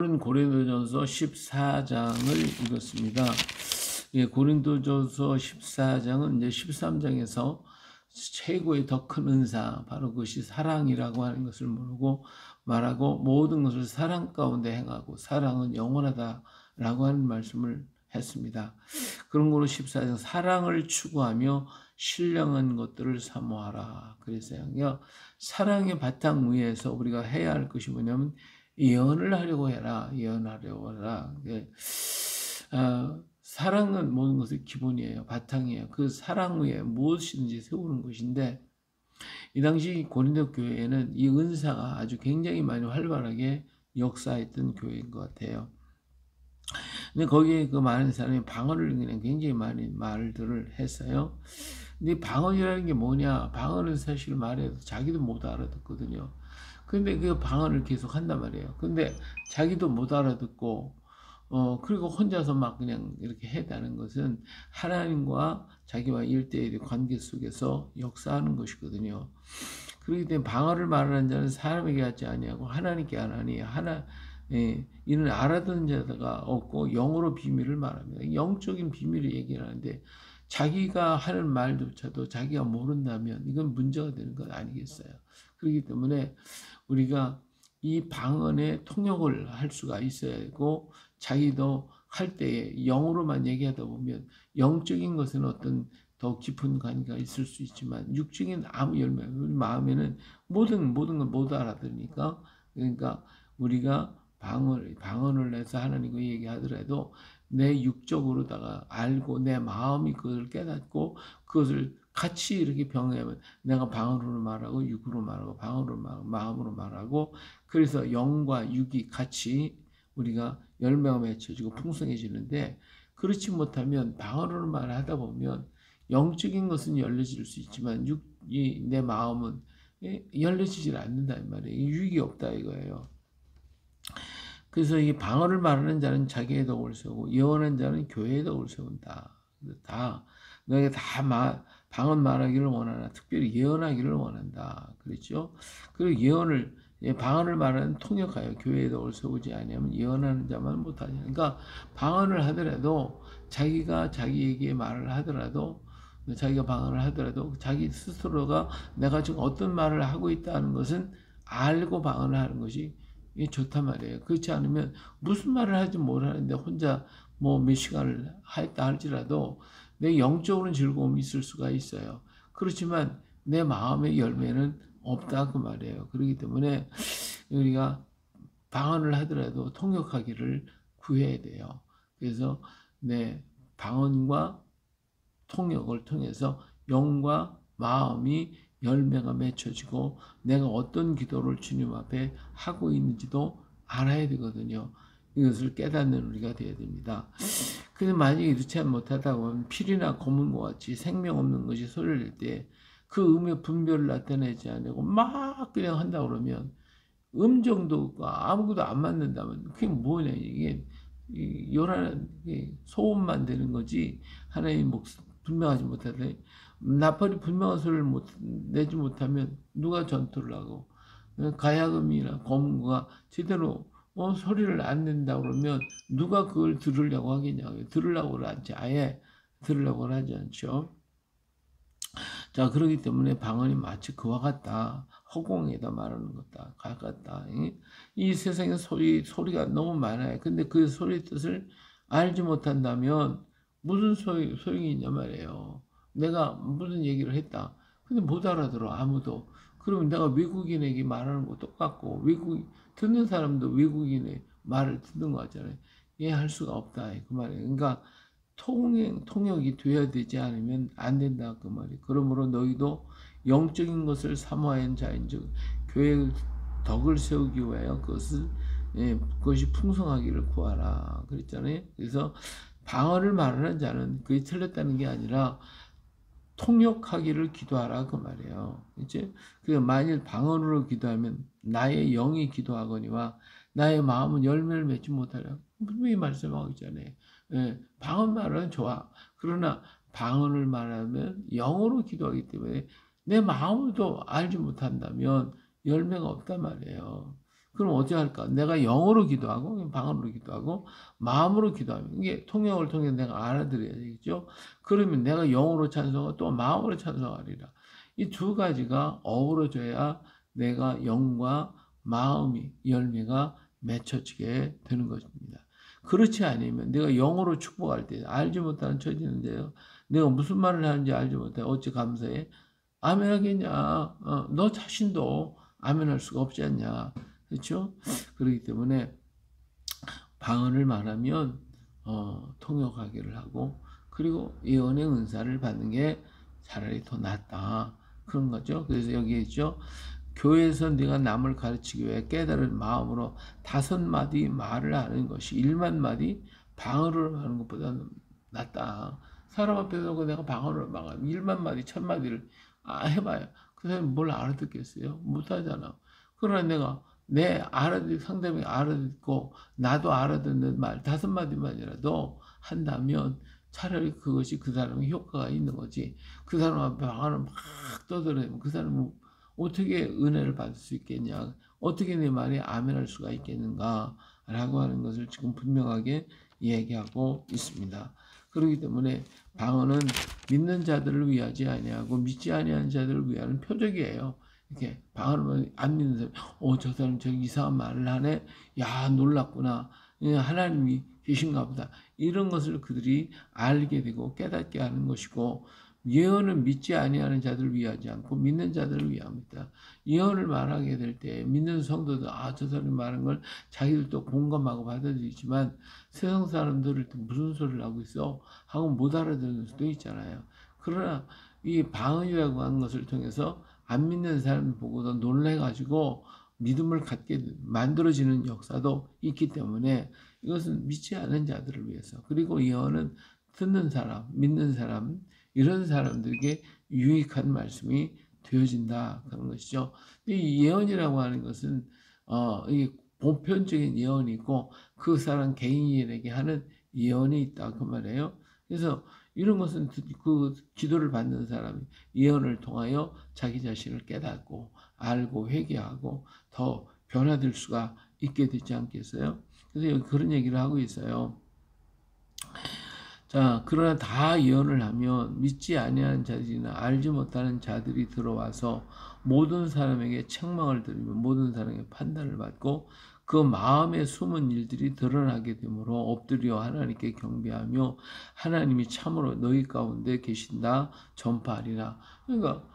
고린도전서 14장을 읽었습니다. 예, 고린도전서 14장은 이제 13장에서 최고의 더 큰 은사, 바로 그것이 사랑이라고 하는 것을 말하고 모든 것을 사랑 가운데 행하고 사랑은 영원하다라고 하는 말씀을 했습니다. 그런 거로 14장 사랑을 추구하며 신령한 것들을 사모하라. 그랬어요. 사랑의 바탕 위에서 우리가 해야 할 것이 뭐냐면 예언을 하려고 해라. 예언하려고 해라. 사랑은 모든 것의 기본이에요. 바탕이에요. 그 사랑 위에 무엇이든지 세우는 것인데, 이 당시 고린도 교회에는 이 은사가 아주 굉장히 많이 활발하게 역사했던 교회인 것 같아요. 근데 거기에 그 많은 사람이 방언을 그냥 굉장히 많이 말들을 했어요. 근데 방언이라는 게 뭐냐? 방언은 사실 말해도 자기도 못 알아듣거든요. 근데 그 방언을 계속 한단 말이에요. 근데 자기도 못 알아듣고, 그리고 혼자서 막 그냥 이렇게 했다는 것은 하나님과 자기와 일대일의 관계 속에서 역사하는 것이거든요. 그렇기 때문에 방언을 말하는 자는 사람에게 하지 아니하고 하나님께 하나니 이는 알아듣는 자가 없고 영어로 비밀을 말합니다. 영적인 비밀을 얘기를 하는데 자기가 하는 말조차도 자기가 모른다면 이건 문제가 되는 것 아니겠어요. 그렇기 때문에 우리가 이 방언의 통역을 할 수가 있어야 되고 자기도 할 때에 영어로만 얘기하다 보면 영적인 것은 어떤 더 깊은 관계가 있을 수 있지만 육적인 아무 열매, 우리 마음에는 모든 걸 못 알아들으니까 그러니까 우리가 방언을 해서 하나님과 얘기하더라도 내 육적으로다가 알고 내 마음이 그것을 깨닫고 그것을 같이 이렇게 병행하면 내가 방언으로 말하고 육으로 말하고 방언으로 말하고 마음으로 말하고 그래서 영과 육이 같이 우리가 열매가 맺혀지고 풍성해지는데 그렇지 못하면 방언으로 말하다 보면 영적인 것은 열려질 수 있지만 내 마음은 열려지질 않는다 이 말이에요. 유익이 없다 이거예요. 그래서 이 방언을 말하는 자는 자기의 덕을 세우고 예언하는 자는 교회의 덕을 세운다. 너희가 다 방언 말하기를 원하나 특별히 예언하기를 원한다. 그렇죠? 그리고 방언을 말하는 통역하여 교회의 덕을 세우지 아니하면 예언하는 자만 못하냐. 그러니까 방언을 하더라도 자기가 자기에게 말을 하더라도 자기가 방언을 하더라도 자기 스스로가 내가 지금 어떤 말을 하고 있다는 것은 알고 방언을 하는 것이 좋단 말이에요. 그렇지 않으면 무슨 말을 하지 뭘 하는데 혼자 뭐 몇 시간을 했다 할지라도 내 영적으로는 즐거움이 있을 수가 있어요. 그렇지만 내 마음의 열매는 없다 그 말이에요. 그렇기 때문에 우리가 방언을 하더라도 통역하기를 구해야 돼요. 그래서 내 방언과 통역을 통해서 영과 마음이 열매가 맺혀지고 내가 어떤 기도를 주님 앞에 하고 있는지도 알아야 되거든요. 이것을 깨닫는 우리가 되어야 됩니다. 근데 만약에 이렇지 못하다 보면 필이나 고문과 같이 생명 없는 것이 소리를 낼 때 그 음의 분별을 나타내지 않고 막 그냥 한다 그러면 음정도 아무것도 안 맞는다면 그게 뭐냐 이게 요란한 소음만 되는 거지 하나님 목소리 분명하지 못하되 나팔이 분명한 소리를 내지 못하면 누가 전투를 하고 가야금이나 검과 제대로 소리를 안 낸다 그러면 누가 그걸 들으려고 하겠냐고요. 들으려고 하지 아예 들으려고 하지 않죠. 자 그렇기 때문에 방언이 마치 그와 같다. 허공에다 말하는 것다. 같다. 이 세상에 소리가 너무 많아요. 근데 그 소리의 뜻을 알지 못한다면 무슨 소용이 있냐 말이에요. 내가 무슨 얘기를 했다. 근데 못 알아들어 아무도. 그러면 내가 외국인에게 말하는 거 똑같고 듣는 사람도 외국인의 말을 듣는 거 같잖아요. 이해할 수가 없다 그 말이에요. 그러니까 통역이 되어야 되지 않으면 안 된다 그 말이에요. 그러므로 너희도 영적인 것을 사모하는 자인즉 교회의 덕을 세우기 위하여 그것이 풍성하기를 구하라 그랬잖아요. 그래서 방언을 말하는 자는 그게 틀렸다는 게 아니라 통역하기를 기도하라 그 말이에요. 이제 만일 방언으로 기도하면 나의 영이 기도하거니와 나의 마음은 열매를 맺지 못하려 분명히 말씀하고 있잖아요. 방언 말은 좋아. 그러나 방언을 말하면 영어로 기도하기 때문에 내 마음도 알지 못한다면 열매가 없단 말이에요. 그럼 어떻게 할까? 내가 영어로 기도하고 방언으로 기도하고 마음으로 기도하면 이게 통역을 통해 내가 알아들어야 되겠죠. 그러면 내가 영어로 찬송하고 또 마음으로 찬송하리라. 이 두 가지가 어우러져야 내가 영과 마음이 열매가 맺혀지게 되는 것입니다. 그렇지 않으면 내가 영어로 축복할 때 알지 못하는 처지는데요. 내가 무슨 말을 하는지 알지 못해. 어찌 감사해? 아멘 하겠냐? 너 자신도 아멘 할 수가 없지 않냐? 그렇죠? 그렇기 때문에 방언을 말하면 통역하기를 하고 그리고 예언의 은사를 받는 게 차라리 더 낫다. 그런 거죠. 그래서 여기 있죠. 교회에서 네가 남을 가르치기 위해 깨달은 마음으로 5마디 말을 하는 것이 1만 마디 방언을 하는 것보다 낫다. 사람 앞에 서고 내가 방언을 막 1만 마디, 1,000마디를 해봐요. 그 사람이 뭘 알아듣겠어요? 못하잖아. 그러나 내가 상대방이 알아듣고 나도 알아듣는 말 5마디만이라도 한다면 차라리 그것이 그 사람의 효과가 있는 거지. 그 사람 앞에 방언을 막 떠들어내면 그 사람은 어떻게 은혜를 받을 수 있겠냐? 어떻게 내 말에 아멘할 수가 있겠는가? 라고 하는 것을 지금 분명하게 얘기하고 있습니다. 그렇기 때문에 방언은 믿는 자들을 위하지 아니하고 믿지 아니하는 자들을 위하는 표적이에요. 이렇게 방언을 안 믿는 사람, 저 사람 저기 이상한 말을 하네. 야, 놀랍구나. 하나님이 계신가 보다. 이런 것을 그들이 알게 되고 깨닫게 하는 것이고 예언은 믿지 아니하는 자들을 위하지 않고 믿는 자들을 위합니다. 예언을 말하게 될 때 믿는 성도들 저 사람이 말한 걸 자기들도 공감하고 받아들이지만 세상 사람들을 무슨 소리를 하고 있어 하고 못 알아듣는 수도 있잖아요. 그러나 이 방언이라고 하는 것을 통해서 안 믿는 사람을 보고도 놀래가지고 믿음을 갖게 만들어지는 역사도 있기 때문에 이것은 믿지 않은 자들을 위해서 그리고 예언은 듣는 사람, 믿는 사람 이런 사람들에게 유익한 말씀이 되어진다 그런 것이죠. 이 예언이라고 하는 것은 이 보편적인 예언이 있고 그 사람 개인에게 하는 예언이 있다 그 말이에요. 그래서 이런 것은 그 기도를 받는 사람이 예언을 통하여 자기 자신을 깨닫고 알고 회개하고 더 변화될 수가 있게 되지 않겠어요? 그래서 여기 그런 얘기를 하고 있어요. 자, 그러나 다 예언을 하면 믿지 아니하는 자들이나 알지 못하는 자들이 들어와서 모든 사람에게 책망을 들으며 모든 사람에게 판단을 받고 그 마음에 숨은 일들이 드러나게 되므로 엎드려 하나님께 경배하며 하나님이 참으로 너희 가운데 계신다 전파하리라. 그러니까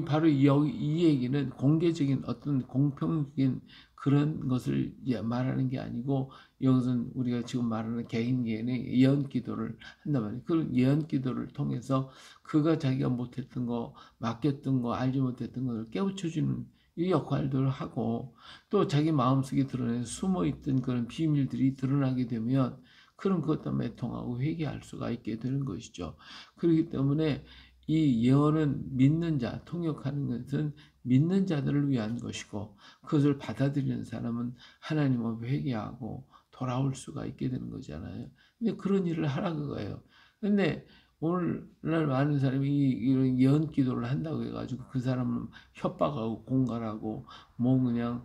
바로 이 얘기는 공개적인 어떤 공평적인 그런 것을 말하는 게 아니고 이것은 우리가 지금 말하는 개인의 예언 기도를 한단 말이에요. 그런 예언 기도를 통해서 그가 자기가 못했던 거, 맡겼던 거, 알지 못했던 것을 깨우쳐주는 이 역할들을 하고 또 자기 마음속에 드러낸 숨어있던 그런 비밀들이 드러나게 되면 그런 것 때문에 통하고 회개할 수가 있게 되는 것이죠. 그렇기 때문에 이 예언은 믿는 자, 통역하는 것은 믿는 자들을 위한 것이고 그것을 받아들이는 사람은 하나님 앞에 회개하고 돌아올 수가 있게 되는 거잖아요. 근데 그런 일을 하라 그거예요. 근데 오늘날 많은 사람이 이런 예언 기도를 한다고 해가지고 그 사람은 협박하고 공갈하고 뭐 그냥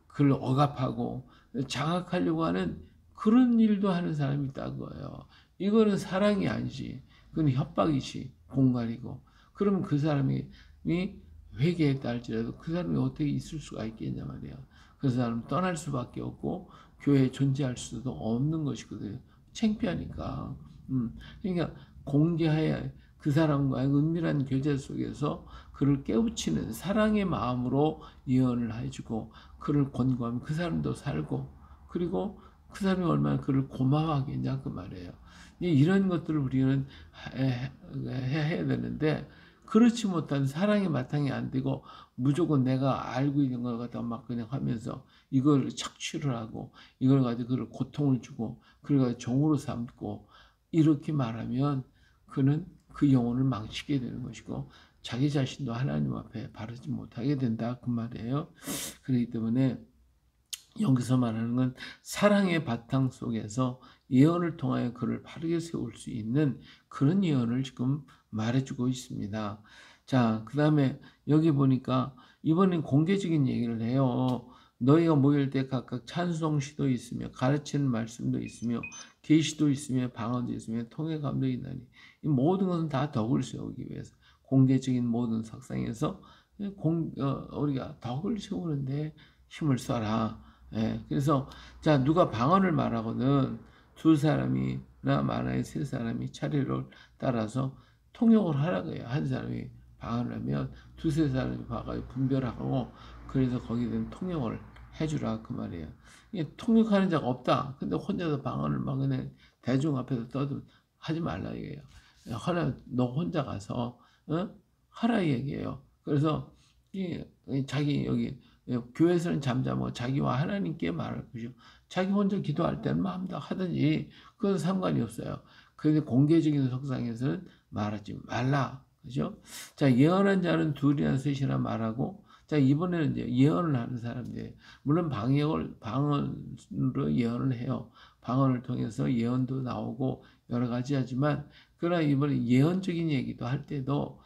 그걸 억압하고 장악하려고 하는 그런 일도 하는 사람이 있다는 거예요. 이거는 사랑이 아니지. 그건 협박이지. 공갈이고. 그러면 그 사람이 회개했다 할지라도 그 사람이 어떻게 있을 수가 있겠냐 말이야. 그 사람은 떠날 수밖에 없고 교회에 존재할 수도 없는 것이거든요. 창피하니까. 그러니까 공개해야 그 사람과의 은밀한 교제 속에서 그를 깨우치는 사랑의 마음으로 예언을 해주고 그를 권고하면 그 사람도 살고 그리고 그 사람이 얼마나 그를 고마워하겠냐 그 말이에요. 이런 것들을 우리는 해야 되는데 그렇지 못한 사랑의 바탕이 안 되고 무조건 내가 알고 있는 걸 갖다 막 그냥 하면서 이걸 착취를 하고 이걸 가지고 그를 고통을 주고 그걸 가지고 종으로 삼고 이렇게 말하면 그는 그 영혼을 망치게 되는 것이고 자기 자신도 하나님 앞에 바르지 못하게 된다 그 말이에요. 그렇기 때문에 여기서 말하는 건 사랑의 바탕 속에서 예언을 통하여 그를 바르게 세울 수 있는 그런 예언을 지금 말해주고 있습니다. 자, 그 다음에 여기 보니까 이번엔 공개적인 얘기를 해요. 너희가 모일 때 각각 찬송시도 있으며 가르치는 말씀도 있으며 계시도 있으며 방언도 있으며 통역감도 있나니 이 모든 것은 다 덕을 세우기 위해서 공개적인 모든 석상에서 우리가 덕을 세우는데 힘을 써라. 예, 그래서 자 누가 방언을 말하거든 두 사람이나 많아야 세 사람이 차례를 따라서 통역을 하라고요. 한 사람이 방언을 하면 두세 사람이 봐가지고 분별하고 그래서 거기는 통역을 해주라 그 말이에요. 이게 통역하는 자가 없다. 근데 혼자서 방언을 막 그냥 대중 앞에서 떠들면 하지 말라 이게요. 하나 너 혼자 가서 하라 얘기예요. 그래서 자기 여기 교회에서는 잠잠하고 자기와 하나님께 말할 것이요. 자기 혼자 기도할 때는 마음대로 하든지 그건 상관이 없어요. 그런데 공개적인 석상에서는 말하지 말라. 그죠? 자, 예언한 자는 둘이나 셋이나 말하고, 자, 이번에는 이제 예언을 하는 사람들, 물론 방언으로 예언을 해요. 방언을 통해서 예언도 나오고 여러 가지 하지만, 그러나 이번에 예언적인 얘기도 할 때도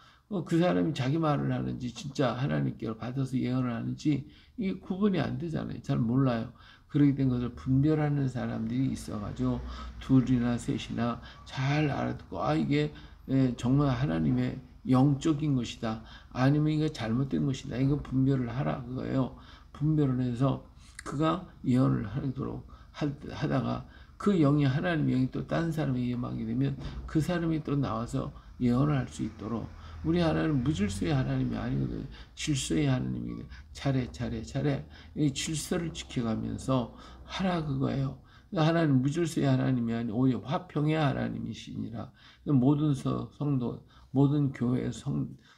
그 사람이 자기 말을 하는지 진짜 하나님께 받아서 예언을 하는지 이게 구분이 안 되잖아요. 잘 몰라요. 그렇게 된 것을 분별하는 사람들이 있어가지고 둘이나 셋이나 잘 알아듣고 이게 정말 하나님의 영적인 것이다. 아니면 이거 잘못된 것이다. 이거 분별을 하라 그거예요. 분별을 해서 그가 예언을 하도록 하다가 그 영이 하나님 영이 또 다른 사람에 임하게 되면 그 사람이 또 나와서 예언을 할 수 있도록 우리 하나님은 무질서의 하나님이 아니거든요. 질서의 하나님이거든요. 차례 이 질서를 지켜가면서 하라 그거예요. 하나님 무질서의 하나님이 아니고 오히려 화평의 하나님이시니라. 모든 성도 모든 교회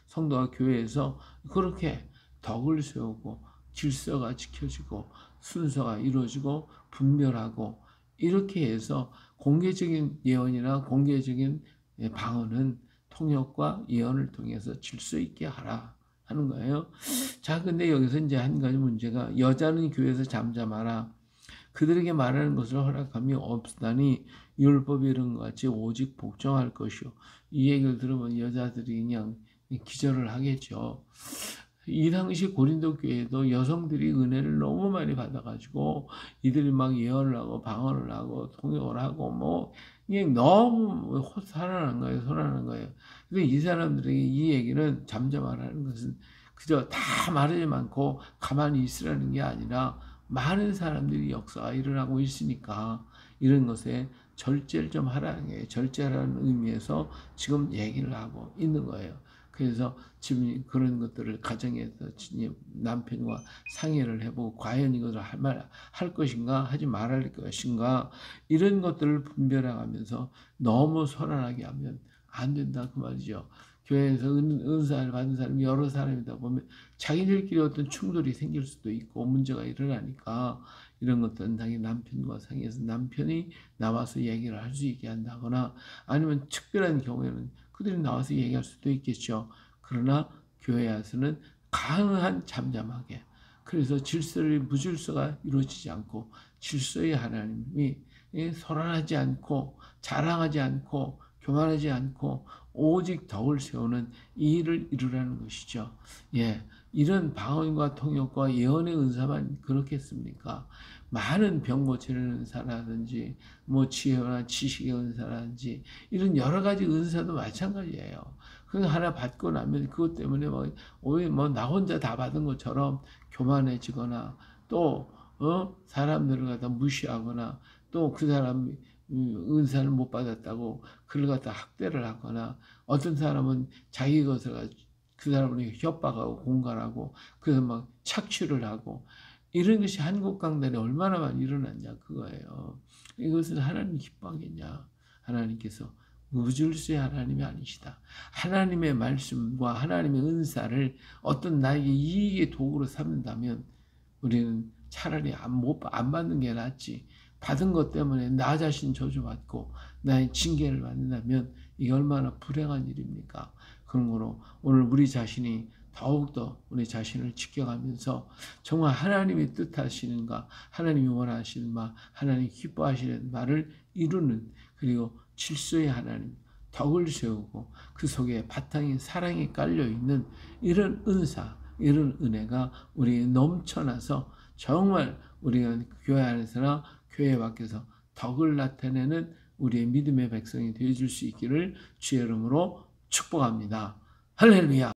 성도와 교회에서 그렇게 덕을 세우고 질서가 지켜지고 순서가 이루어지고 분별하고 이렇게 해서 공개적인 예언이나 공개적인 방언은 통역과 예언을 통해서 질서 있게 하라 하는 거예요. 자, 근데 여기서 이제 한 가지 문제가 여자는 교회에서 잠잠하라. 그들에게 말하는 것을 허락함이 없다니 율법이 이런 것 같이 오직 복종할 것이요. 이 얘기를 들으면 여자들이 그냥 기절을 하겠죠. 이 당시 고린도 교회도 여성들이 은혜를 너무 많이 받아가지고 이들이 막 예언을 하고 방언을 하고 통역을 하고 뭐 이게 너무 살아난 거예요. 근데 이 사람들에게 이 얘기는 잠잠하라는 것은 그저 다 말하지 않고 가만히 있으라는 게 아니라 많은 사람들이 역사가 일어나고 있으니까 이런 것에 절제를 좀 하라는 거예요. 절제라는 의미에서 지금 얘기를 하고 있는 거예요. 그래서 지금 그런 것들을 가정에서 남편과 상의를 해보고 과연 이것을 할 것인가 하지 말할 것인가 이런 것들을 분별해가면서 너무 소란하게 하면 안 된다 그 말이죠. 교회에서 은사를 받은 사람이 여러 사람이다 보면 자기들끼리 어떤 충돌이 생길 수도 있고 문제가 일어나니까 이런 것들은 당연히 남편과 상의해서 남편이 나와서 얘기를 할 수 있게 한다거나 아니면 특별한 경우에는 그들이 나와서 얘기할 수도 있겠죠. 그러나 교회에서는 강한 잠잠하게 그래서 무질서가 이루어지지 않고 질서의 하나님이 소란하지 않고 자랑하지 않고 교만하지 않고 오직 덕을 세우는 이 일을 이루라는 것이죠. 예, 이런 방언과 통역과 예언의 은사만 그렇겠습니까? 많은 병 고치는 은사라든지 뭐 지혜나 지식의 은사라든지 이런 여러 가지 은사도 마찬가지예요. 그 하나 받고 나면 그것 때문에 오히려 나 혼자 다 받은 것처럼 교만해지거나 또 사람들을 갖다 무시하거나 또 그 사람이 은사를 못 받았다고 그를 갖다 학대를 하거나 어떤 사람은 자기 것을 그 사람을 협박하고 공갈하고 그래서 막 착취를 하고 이런 것이 한국 강단에 얼마나 많이 일어났냐 그거예요. 이것은 하나님 기뻐하겠냐. 하나님께서 무질서의 하나님이 아니시다. 하나님의 말씀과 하나님의 은사를 어떤 나에게 이익의 도구로 삼는다면 우리는 차라리 안 받는 게 낫지. 받은 것 때문에 나 자신 저주받고 나의 징계를 받는다면 이게 얼마나 불행한 일입니까? 그런 거로 오늘 우리 자신이 더욱더 우리 자신을 지켜가면서 정말 하나님이 뜻하시는가 하나님이 원하시는 바 하나님이 기뻐하시는 바를 이루는 그리고 질서의 하나님 덕을 세우고 그 속에 바탕에 사랑이 깔려있는 이런 은사 이런 은혜가 우리에 넘쳐나서 정말 우리가 교회 안에서나 교회 밖에서 덕을 나타내는 우리의 믿음의 백성이 되어줄 수 있기를 주의 이름으로 축복합니다. 할렐루야.